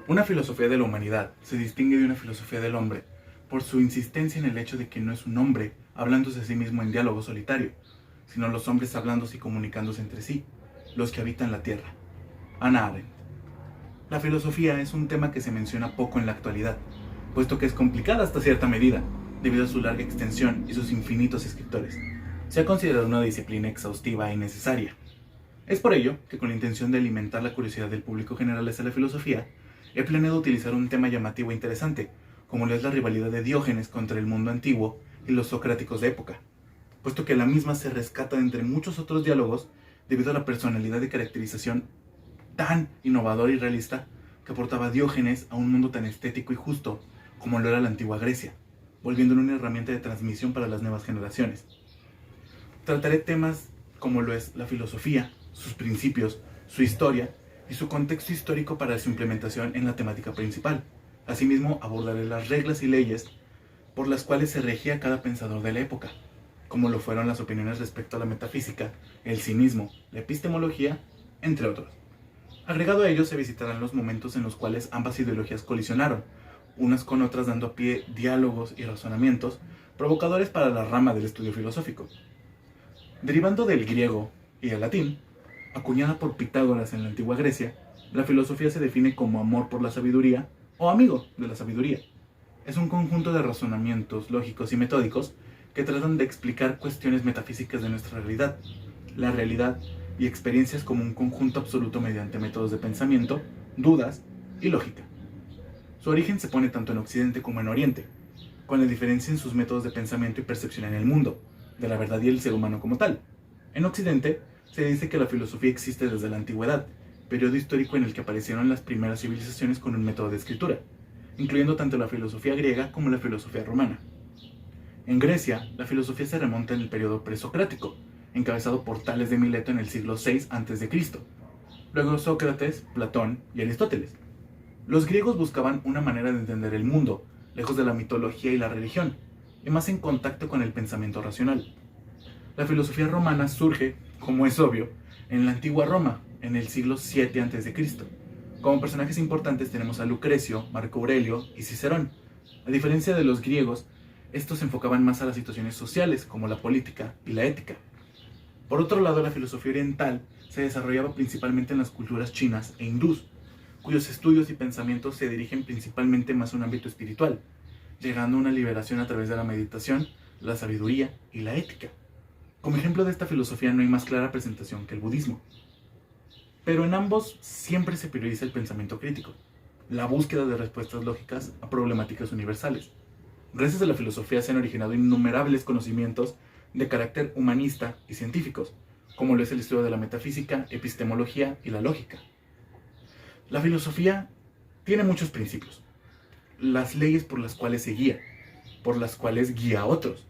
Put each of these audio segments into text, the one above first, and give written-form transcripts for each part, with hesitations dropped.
Una filosofía de la humanidad se distingue de una filosofía del hombre por su insistencia en el hecho de que no es un hombre hablándose a sí mismo en diálogo solitario, sino los hombres hablándose y comunicándose entre sí, los que habitan la tierra. Hannah Arendt. La filosofía es un tema que se menciona poco en la actualidad, puesto que es complicada hasta cierta medida, debido a su larga extensión y sus infinitos escritores. Se ha considerado una disciplina exhaustiva e innecesaria. Es por ello que, con la intención de alimentar la curiosidad del público general hacia la filosofía, he planeado utilizar un tema llamativo e interesante, como lo es la rivalidad de Diógenes contra el mundo antiguo y los socráticos de época, puesto que la misma se rescata de entre muchos otros diálogos debido a la personalidad y caracterización tan innovadora y realista que aportaba Diógenes a un mundo tan estético y justo como lo era la antigua Grecia, volviéndolo una herramienta de transmisión para las nuevas generaciones. Trataré temas como lo es la filosofía, sus principios, su historia y su contexto histórico para su implementación en la temática principal. Asimismo, abordaré las reglas y leyes por las cuales se regía cada pensador de la época, como lo fueron las opiniones respecto a la metafísica, el cinismo, la epistemología, entre otros. Agregado a ello, se visitarán los momentos en los cuales ambas ideologías colisionaron, unas con otras, dando a pie diálogos y razonamientos provocadores para la rama del estudio filosófico. Derivando del griego y el latín, acuñada por Pitágoras en la antigua Grecia, la filosofía se define como amor por la sabiduría o amigo de la sabiduría. Es un conjunto de razonamientos lógicos y metódicos que tratan de explicar cuestiones metafísicas de nuestra realidad, la realidad y experiencias como un conjunto absoluto mediante métodos de pensamiento, dudas y lógica. Su origen se pone tanto en Occidente como en Oriente, con la diferencia en sus métodos de pensamiento y percepción en el mundo, de la verdad y el ser humano como tal. En Occidente, se dice que la filosofía existe desde la antigüedad, periodo histórico en el que aparecieron las primeras civilizaciones con un método de escritura, incluyendo tanto la filosofía griega como la filosofía romana. En Grecia, la filosofía se remonta en el periodo presocrático, encabezado por Tales de Mileto en el siglo VI a.C., luego Sócrates, Platón y Aristóteles. Los griegos buscaban una manera de entender el mundo, lejos de la mitología y la religión, y más en contacto con el pensamiento racional. La filosofía romana surge, como es obvio, en la antigua Roma, en el siglo VII a.C. Como personajes importantes tenemos a Lucrecio, Marco Aurelio y Cicerón. A diferencia de los griegos, estos se enfocaban más a las situaciones sociales, como la política y la ética. Por otro lado, la filosofía oriental se desarrollaba principalmente en las culturas chinas e hindús, cuyos estudios y pensamientos se dirigen principalmente más a un ámbito espiritual, llegando a una liberación a través de la meditación, la sabiduría y la ética. Como ejemplo de esta filosofía no hay más clara presentación que el budismo. Pero en ambos siempre se prioriza el pensamiento crítico, la búsqueda de respuestas lógicas a problemáticas universales. Gracias a la filosofía se han originado innumerables conocimientos de carácter humanista y científicos, como lo es el estudio de la metafísica, epistemología y la lógica. La filosofía tiene muchos principios, las leyes por las cuales se guía, por las cuales guía a otros.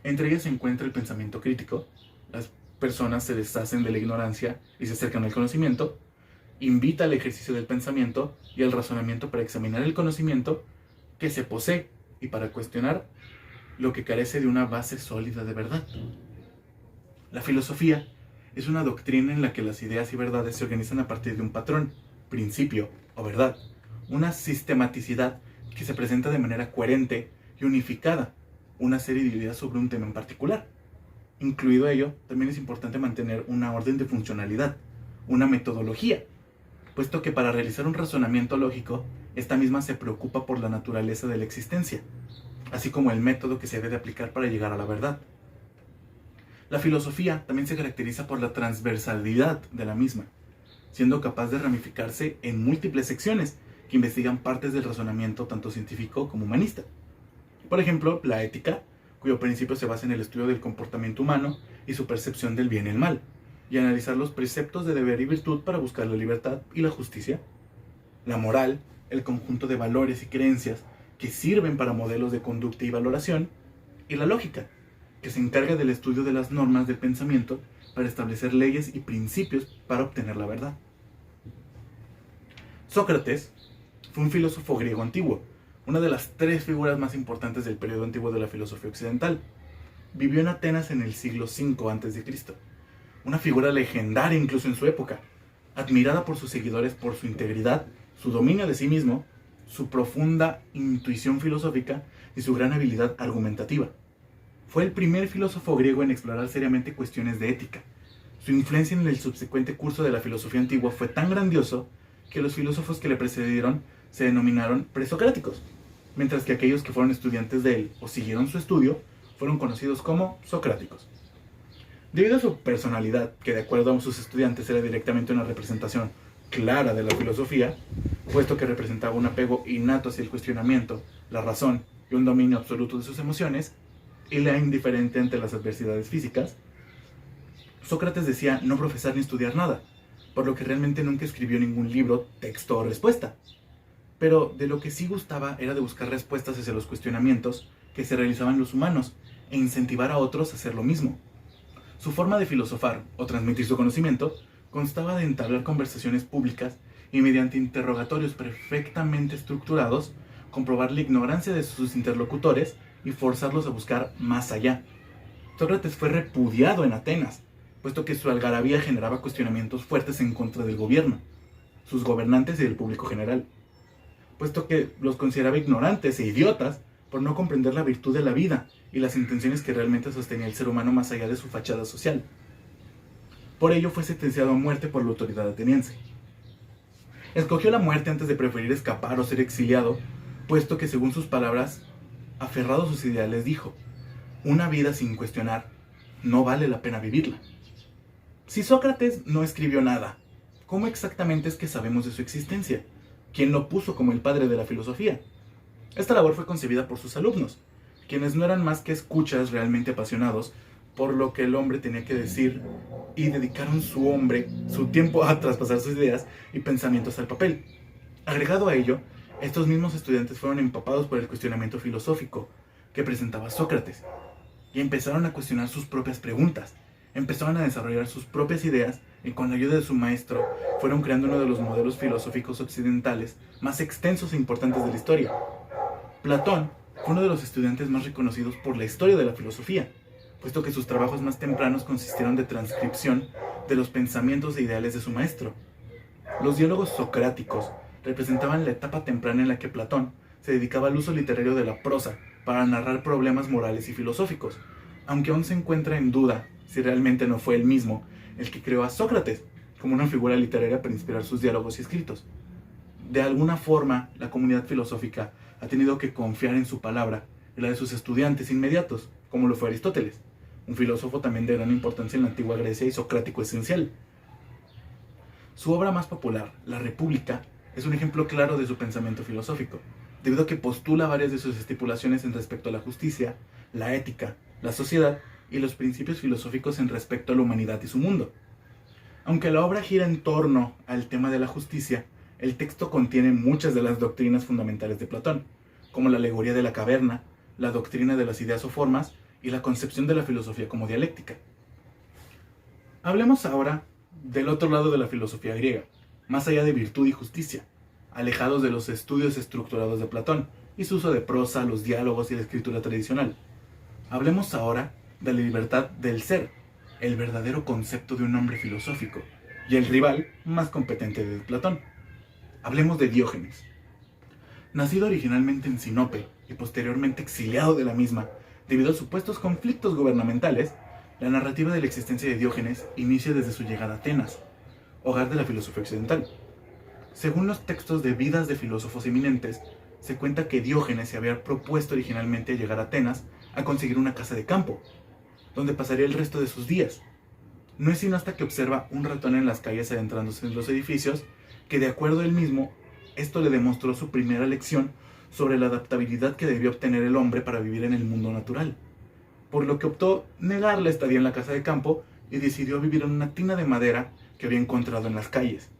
Entre ellas se encuentra el pensamiento crítico. Las personas se deshacen de la ignorancia y se acercan al conocimiento, invita al ejercicio del pensamiento y al razonamiento para examinar el conocimiento que se posee y para cuestionar lo que carece de una base sólida de verdad. La filosofía es una doctrina en la que las ideas y verdades se organizan a partir de un patrón, principio o verdad, una sistematicidad que se presenta de manera coherente y unificada, una serie de ideas sobre un tema en particular. Incluido ello, también es importante mantener una orden de funcionalidad, una metodología, puesto que para realizar un razonamiento lógico, esta misma se preocupa por la naturaleza de la existencia, así como el método que se debe de aplicar para llegar a la verdad. La filosofía también se caracteriza por la transversalidad de la misma, siendo capaz de ramificarse en múltiples secciones que investigan partes del razonamiento tanto científico como humanista. Por ejemplo, la ética, cuyo principio se basa en el estudio del comportamiento humano y su percepción del bien y el mal, y analizar los preceptos de deber y virtud para buscar la libertad y la justicia. La moral, el conjunto de valores y creencias que sirven para modelos de conducta y valoración. Y la lógica, que se encarga del estudio de las normas del pensamiento para establecer leyes y principios para obtener la verdad. Sócrates fue un filósofo griego antiguo, una de las tres figuras más importantes del periodo antiguo de la filosofía occidental. Vivió en Atenas en el siglo V a.C., una figura legendaria incluso en su época, admirada por sus seguidores por su integridad su dominio de sí mismo, su profunda intuición filosófica y su gran habilidad argumentativa. Fue el primer filósofo griego en explorar seriamente cuestiones de ética. Su influencia en el subsecuente curso de la filosofía antigua fue tan grandioso que los filósofos que le precedieron se denominaron presocráticos, mientras que aquellos que fueron estudiantes de él o siguieron su estudio fueron conocidos como socráticos. Debido a su personalidad, que de acuerdo a sus estudiantes era directamente una representación clara de la filosofía, puesto que representaba un apego innato hacia el cuestionamiento, la razón y un dominio absoluto de sus emociones, y la indiferente ante las adversidades físicas, Sócrates decía no profesar ni estudiar nada, por lo que realmente nunca escribió ningún libro, texto o respuesta. Pero de lo que sí gustaba era de buscar respuestas hacia los cuestionamientos que se realizaban los humanos e incentivar a otros a hacer lo mismo. Su forma de filosofar o transmitir su conocimiento constaba de entablar conversaciones públicas y mediante interrogatorios perfectamente estructurados, comprobar la ignorancia de sus interlocutores y forzarlos a buscar más allá. Sócrates fue repudiado en Atenas, puesto que su algarabía generaba cuestionamientos fuertes en contra del gobierno, sus gobernantes y del público general, puesto que los consideraba ignorantes e idiotas por no comprender la virtud de la vida y las intenciones que realmente sostenía el ser humano más allá de su fachada social. Por ello fue sentenciado a muerte por la autoridad ateniense. Escogió la muerte antes de preferir escapar o ser exiliado, puesto que, según sus palabras, aferrado a sus ideales, dijo: una vida sin cuestionar no vale la pena vivirla. Si Sócrates no escribió nada, ¿cómo exactamente es que sabemos de su existencia? ¿Quién lo puso como el padre de la filosofía? Esta labor fue concebida por sus alumnos, quienes no eran más que escuchas realmente apasionados por lo que el hombre tenía que decir, y dedicaron su tiempo a traspasar sus ideas y pensamientos al papel. Agregado a ello, estos mismos estudiantes fueron empapados por el cuestionamiento filosófico que presentaba Sócrates, y empezaron a cuestionar sus propias preguntas, empezaron a desarrollar sus propias ideas, y con la ayuda de su maestro fueron creando uno de los modelos filosóficos occidentales más extensos e importantes de la historia. Platón fue uno de los estudiantes más reconocidos por la historia de la filosofía, puesto que sus trabajos más tempranos consistieron de transcripción de los pensamientos e ideales de su maestro. Los diálogos socráticos representaban la etapa temprana en la que Platón se dedicaba al uso literario de la prosa para narrar problemas morales y filosóficos, aunque aún se encuentra en duda si realmente no fue él mismo el que creó a Sócrates como una figura literaria para inspirar sus diálogos y escritos. De alguna forma, la comunidad filosófica ha tenido que confiar en su palabra y la de sus estudiantes inmediatos, como lo fue Aristóteles, un filósofo también de gran importancia en la antigua Grecia y socrático esencial. Su obra más popular, La República, es un ejemplo claro de su pensamiento filosófico, debido a que postula varias de sus estipulaciones en respecto a la justicia, la ética, la sociedad y los principios filosóficos en respecto a la humanidad y su mundo. Aunque la obra gira en torno al tema de la justicia, el texto contiene muchas de las doctrinas fundamentales de Platón, como la alegoría de la caverna, la doctrina de las ideas o formas y la concepción de la filosofía como dialéctica. Hablemos ahora del otro lado de la filosofía griega, más allá de virtud y justicia, alejados de los estudios estructurados de Platón y su uso de prosa, los diálogos y la escritura tradicional. Hablemos ahora de la libertad del ser, el verdadero concepto de un hombre filosófico, y el rival más competente de Platón. Hablemos de Diógenes. Nacido originalmente en Sinope y posteriormente exiliado de la misma debido a supuestos conflictos gubernamentales, la narrativa de la existencia de Diógenes inicia desde su llegada a Atenas, hogar de la filosofía occidental. Según los textos de vidas de filósofos eminentes, se cuenta que Diógenes se había propuesto originalmente llegar a Atenas a conseguir una casa de campo, donde pasaría el resto de sus días. No es sino hasta que observa un ratón en las calles adentrándose en los edificios que, de acuerdo a él mismo, esto le demostró su primera lección sobre la adaptabilidad que debió obtener el hombre para vivir en el mundo natural, por lo que optó negar la estadía en la casa de campo y decidió vivir en una tina de madera que había encontrado en las calles.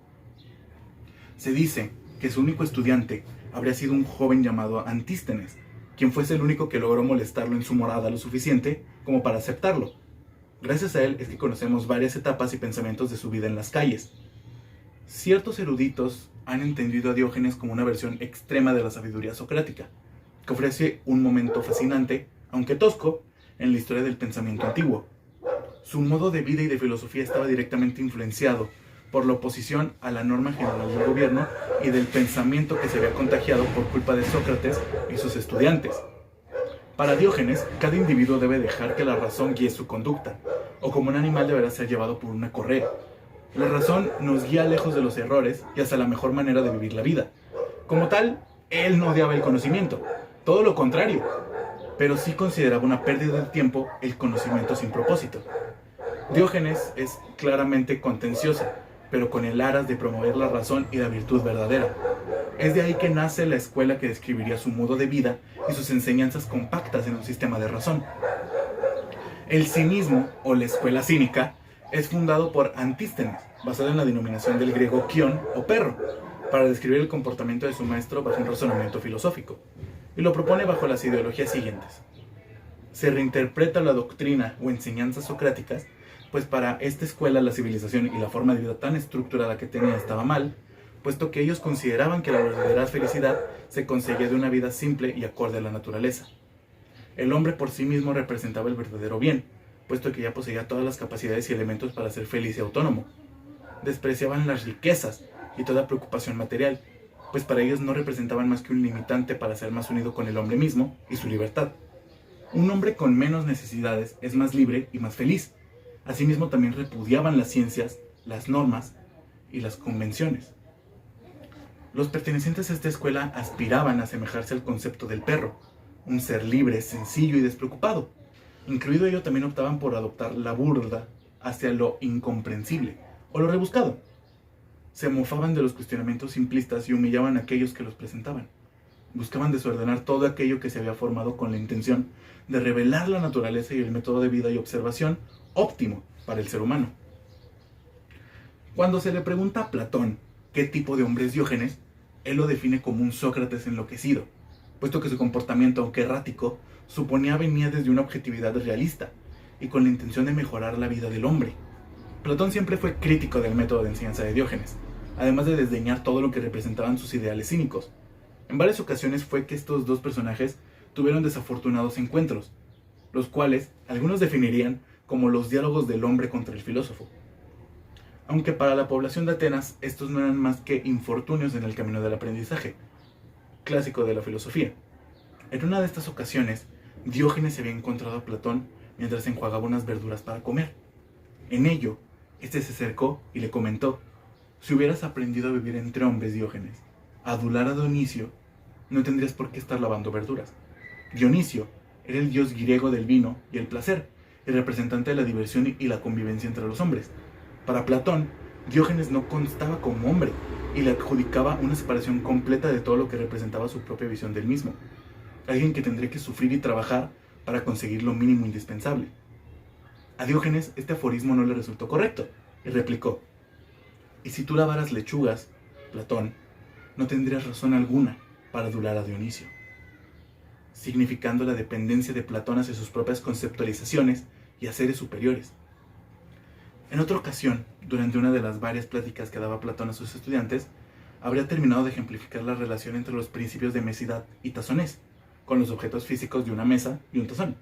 Se dice que su único estudiante habría sido un joven llamado Antístenes, quien fuese el único que logró molestarlo en su morada lo suficiente como para aceptarlo. Gracias a él es que conocemos varias etapas y pensamientos de su vida en las calles. Ciertos eruditos han entendido a Diógenes como una versión extrema de la sabiduría socrática, que ofrece un momento fascinante, aunque tosco, en la historia del pensamiento antiguo. Su modo de vida y de filosofía estaba directamente influenciado por la oposición a la norma general del gobierno y del pensamiento que se había contagiado por culpa de Sócrates y sus estudiantes. Para Diógenes, cada individuo debe dejar que la razón guíe su conducta, o como un animal deberá ser llevado por una correa. La razón nos guía lejos de los errores y hacia la mejor manera de vivir la vida. Como tal, él no odiaba el conocimiento, todo lo contrario, pero sí consideraba una pérdida de tiempo el conocimiento sin propósito. Diógenes es claramente contenciosa, pero con el aras de promover la razón y la virtud verdadera. Es de ahí que nace la escuela que describiría su modo de vida y sus enseñanzas compactas en un sistema de razón. El cinismo, o la escuela cínica, es fundado por Antístenes, basado en la denominación del griego kion o perro, para describir el comportamiento de su maestro bajo un razonamiento filosófico, y lo propone bajo las ideologías siguientes. Se reinterpreta la doctrina o enseñanzas socráticas, pues para esta escuela la civilización y la forma de vida tan estructurada que tenía estaba mal, puesto que ellos consideraban que la verdadera felicidad se conseguía de una vida simple y acorde a la naturaleza. El hombre por sí mismo representaba el verdadero bien, puesto que ya poseía todas las capacidades y elementos para ser feliz y autónomo. Despreciaban las riquezas y toda preocupación material, pues para ellos no representaban más que un limitante para ser más unido con el hombre mismo y su libertad. Un hombre con menos necesidades es más libre y más feliz. Asimismo también repudiaban las ciencias, las normas y las convenciones. Los pertenecientes a esta escuela aspiraban a asemejarse al concepto del perro, un ser libre, sencillo y despreocupado. Incluido ello, también optaban por adoptar la burla hacia lo incomprensible o lo rebuscado. Se mofaban de los cuestionamientos simplistas y humillaban a aquellos que los presentaban. Buscaban desordenar todo aquello que se había formado con la intención de revelar la naturaleza y el método de vida y observación óptimo para el ser humano. Cuando se le pregunta a Platón qué tipo de hombre es Diógenes, él lo define como un Sócrates enloquecido, puesto que su comportamiento, aunque errático, suponía venía desde una objetividad realista y con la intención de mejorar la vida del hombre. Platón siempre fue crítico del método de enseñanza de Diógenes, además de desdeñar todo lo que representaban sus ideales cínicos. En varias ocasiones fue que estos dos personajes tuvieron desafortunados encuentros, los cuales algunos definirían como los diálogos del hombre contra el filósofo. Aunque para la población de Atenas estos no eran más que infortunios en el camino del aprendizaje, clásico de la filosofía. En una de estas ocasiones, Diógenes se había encontrado a Platón mientras enjuagaba unas verduras para comer. En ello, este se acercó y le comentó: si hubieras aprendido a vivir entre hombres, Diógenes, a adular a Dionisio, no tendrías por qué estar lavando verduras. Dionisio era el dios griego del vino y el placer, el representante de la diversión y la convivencia entre los hombres. Para Platón, Diógenes no constaba como hombre y le adjudicaba una separación completa de todo lo que representaba su propia visión del mismo. Alguien que tendría que sufrir y trabajar para conseguir lo mínimo indispensable. A Diógenes este aforismo no le resultó correcto y replicó: y si tú lavaras lechugas, Platón, no tendrías razón alguna para adular a Dionisio, significando la dependencia de Platón hacia sus propias conceptualizaciones y a seres superiores. En otra ocasión, durante una de las varias pláticas que daba Platón a sus estudiantes, habría terminado de ejemplificar la relación entre los principios de mesidad y tazonés, con los objetos físicos de una mesa y un tazón.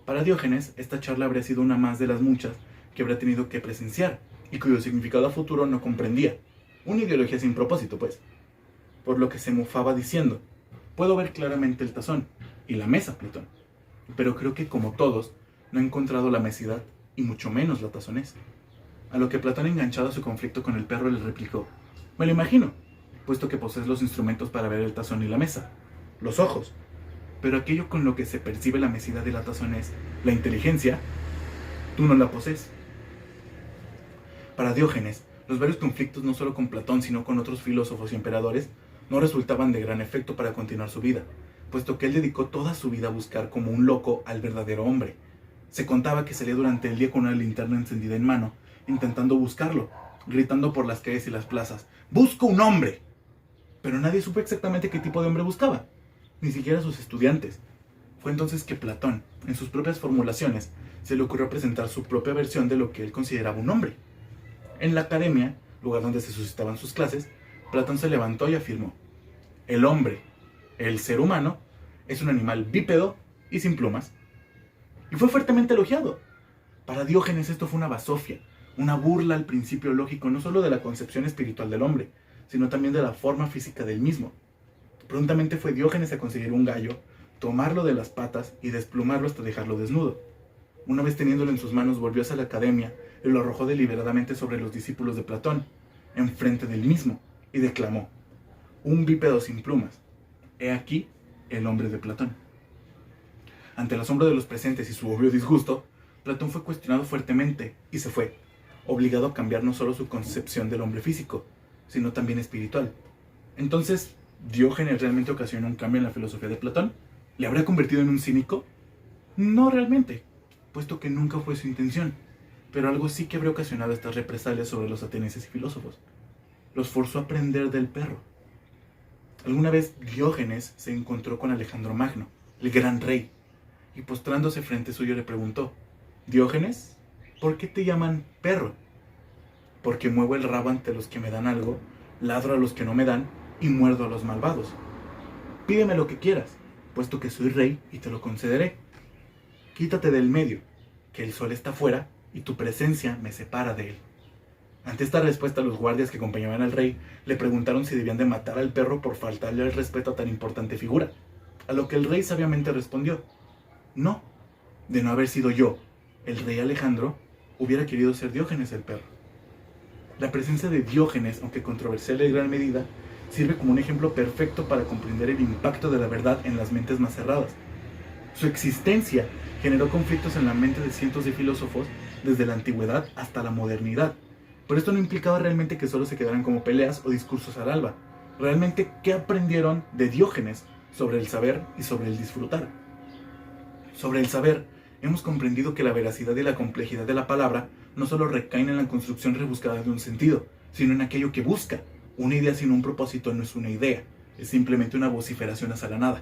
Para Diógenes, esta charla habría sido una más de las muchas que habría tenido que presenciar y cuyo significado a futuro no comprendía. Una ideología sin propósito, pues. Por lo que se mofaba diciendo: puedo ver claramente el tazón y la mesa, Platón, pero creo que, como todos, no he encontrado la mesidad y mucho menos la tazonés. A lo que Platón, enganchado a su conflicto con el perro, le replicó: me lo imagino, puesto que posees los instrumentos para ver el tazón y la mesa, los ojos, pero aquello con lo que se percibe la mesidad y la tazonés, la inteligencia, tú no la posees. Para Diógenes, los varios conflictos, no solo con Platón, sino con otros filósofos y emperadores, no resultaban de gran efecto para continuar su vida, puesto que él dedicó toda su vida a buscar como un loco al verdadero hombre. Se contaba que salía durante el día con una linterna encendida en mano, intentando buscarlo, gritando por las calles y las plazas: ¡busco un hombre! Pero nadie supo exactamente qué tipo de hombre buscaba, ni siquiera sus estudiantes. Fue entonces que Platón, en sus propias formulaciones, se le ocurrió presentar su propia versión de lo que él consideraba un hombre. En la academia, lugar donde se suscitaban sus clases, Platón se levantó y afirmó: el hombre, el ser humano, es un animal bípedo y sin plumas. Y fue fuertemente elogiado. Para Diógenes esto fue una basofia, una burla al principio lógico no solo de la concepción espiritual del hombre, sino también de la forma física del mismo. Prontamente fue Diógenes a conseguir un gallo, tomarlo de las patas y desplumarlo hasta dejarlo desnudo. Una vez teniéndolo en sus manos, volvió hacia la academia y lo arrojó deliberadamente sobre los discípulos de Platón, enfrente del mismo, y declamó: un bípedo sin plumas. He aquí el hombre de Platón. Ante el asombro de los presentes y su obvio disgusto, Platón fue cuestionado fuertemente y se fue, obligado a cambiar no solo su concepción del hombre físico, sino también espiritual. Entonces, ¿Diógenes realmente ocasionó un cambio en la filosofía de Platón? ¿Le habría convertido en un cínico? No realmente, puesto que nunca fue su intención, pero algo sí que habría ocasionado estas represalias sobre los atenienses y filósofos. Los forzó a aprender del perro. Alguna vez Diógenes se encontró con Alejandro Magno, el gran rey, y postrándose frente suyo le preguntó: Diógenes, ¿por qué te llaman perro? Porque muevo el rabo ante los que me dan algo, ladro a los que no me dan y muerdo a los malvados. Pídeme lo que quieras, puesto que soy rey y te lo concederé. Quítate del medio, que el sol está fuera y tu presencia me separa de él. Ante esta respuesta, los guardias que acompañaban al rey le preguntaron si debían de matar al perro por faltarle el respeto a tan importante figura, a lo que el rey sabiamente respondió: no, de no haber sido yo, el rey Alejandro, hubiera querido ser Diógenes el perro. La presencia de Diógenes, aunque controversial en gran medida, sirve como un ejemplo perfecto para comprender el impacto de la verdad en las mentes más cerradas. Su existencia generó conflictos en la mente de cientos de filósofos desde la antigüedad hasta la modernidad. Pero esto no implicaba realmente que solo se quedaran como peleas o discursos al alba. Realmente, ¿qué aprendieron de Diógenes sobre el saber y sobre el disfrutar? Sobre el saber, hemos comprendido que la veracidad y la complejidad de la palabra no solo recaen en la construcción rebuscada de un sentido, sino en aquello que busca. Una idea sin un propósito no es una idea, es simplemente una vociferación hacia la nada.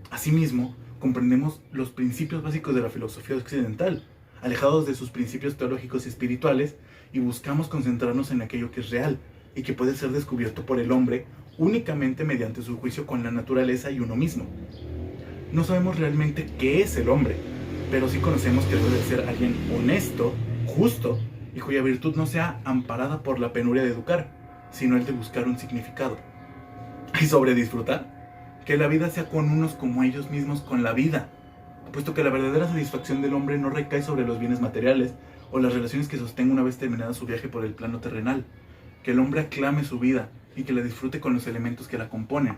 Asimismo, comprendemos los principios básicos de la filosofía occidental, alejados de sus principios teológicos y espirituales, y buscamos concentrarnos en aquello que es real y que puede ser descubierto por el hombre únicamente mediante su juicio con la naturaleza y uno mismo. No sabemos realmente qué es el hombre, pero sí conocemos que debe de ser alguien honesto, justo, y cuya virtud no sea amparada por la penuria de educar, sino el de buscar un significado. Y sobre disfrutar, que la vida sea con unos como ellos mismos con la vida, puesto que la verdadera satisfacción del hombre no recae sobre los bienes materiales o las relaciones que sostenga una vez terminada su viaje por el plano terrenal. Que el hombre aclame su vida y que la disfrute con los elementos que la componen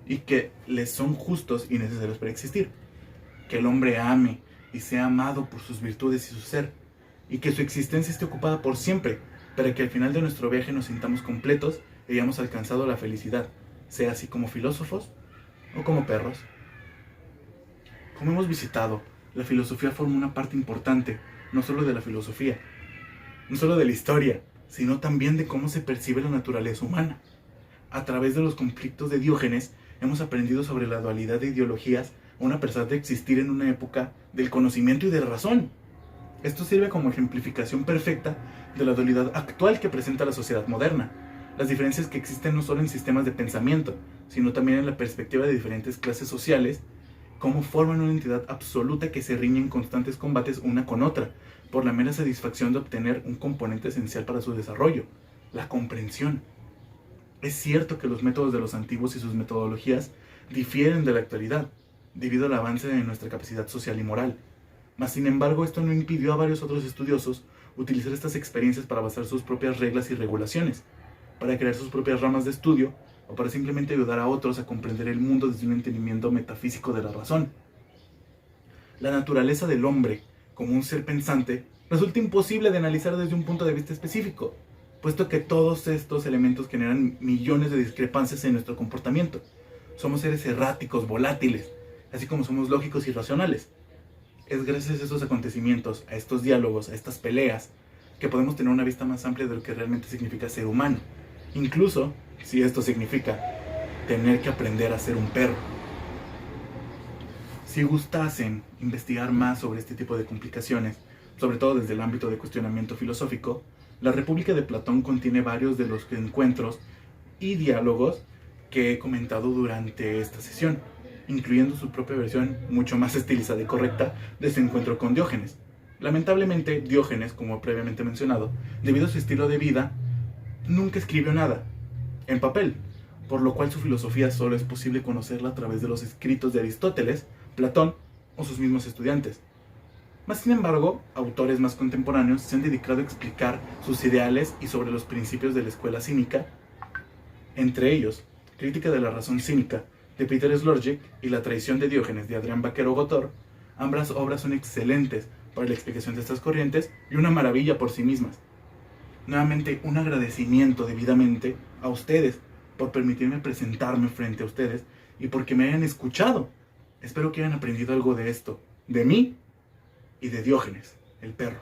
y que les son justos y necesarios para existir. Que el hombre ame y sea amado por sus virtudes y su ser, y que su existencia esté ocupada por siempre, para que al final de nuestro viaje nos sintamos completos y hayamos alcanzado la felicidad, sea así como filósofos o como perros. Como hemos visitado, la filosofía forma una parte importante, no solo de la filosofía, no solo de la historia, sino también de cómo se percibe la naturaleza humana. A través de los conflictos de Diógenes, hemos aprendido sobre la dualidad de ideologías, aun a pesar de existir en una época del conocimiento y de la razón. Esto sirve como ejemplificación perfecta de la dualidad actual que presenta la sociedad moderna. Las diferencias que existen no solo en sistemas de pensamiento, sino también en la perspectiva de diferentes clases sociales, cómo forman una entidad absoluta que se riñe en constantes combates una con otra, por la mera satisfacción de obtener un componente esencial para su desarrollo, la comprensión. Es cierto que los métodos de los antiguos y sus metodologías difieren de la actualidad, debido al avance de nuestra capacidad social y moral. Mas, sin embargo, esto no impidió a varios otros estudiosos utilizar estas experiencias para basar sus propias reglas y regulaciones, para crear sus propias ramas de estudio, o para simplemente ayudar a otros a comprender el mundo desde un entendimiento metafísico de la razón. La naturaleza del hombre, como un ser pensante, resulta imposible de analizar desde un punto de vista específico, puesto que todos estos elementos generan millones de discrepancias en nuestro comportamiento. Somos seres erráticos, volátiles, así como somos lógicos y racionales. Es gracias a estos acontecimientos, a estos diálogos, a estas peleas, que podemos tener una vista más amplia de lo que realmente significa ser humano, incluso si esto significa tener que aprender a ser un perro. Si gustasen investigar más sobre este tipo de complicaciones, sobre todo desde el ámbito de cuestionamiento filosófico, la República de Platón contiene varios de los encuentros y diálogos que he comentado durante esta sesión, incluyendo su propia versión mucho más estilizada y correcta de su encuentro con Diógenes. Lamentablemente, Diógenes, como previamente mencionado, debido a su estilo de vida, nunca escribió nada en papel, por lo cual su filosofía solo es posible conocerla a través de los escritos de Aristóteles, Platón o sus mismos estudiantes. Mas, sin embargo, autores más contemporáneos se han dedicado a explicar sus ideales y sobre los principios de la escuela cínica, entre ellos, Crítica de la razón cínica, de Peter Slordig, y La traición de Diógenes, de Adrián Vaquero Gotor. Ambas obras son excelentes para la explicación de estas corrientes y una maravilla por sí mismas. Nuevamente, un agradecimiento debidamente a ustedes por permitirme presentarme frente a ustedes y porque me hayan escuchado. Espero que hayan aprendido algo de esto, de mí y de Diógenes, el perro.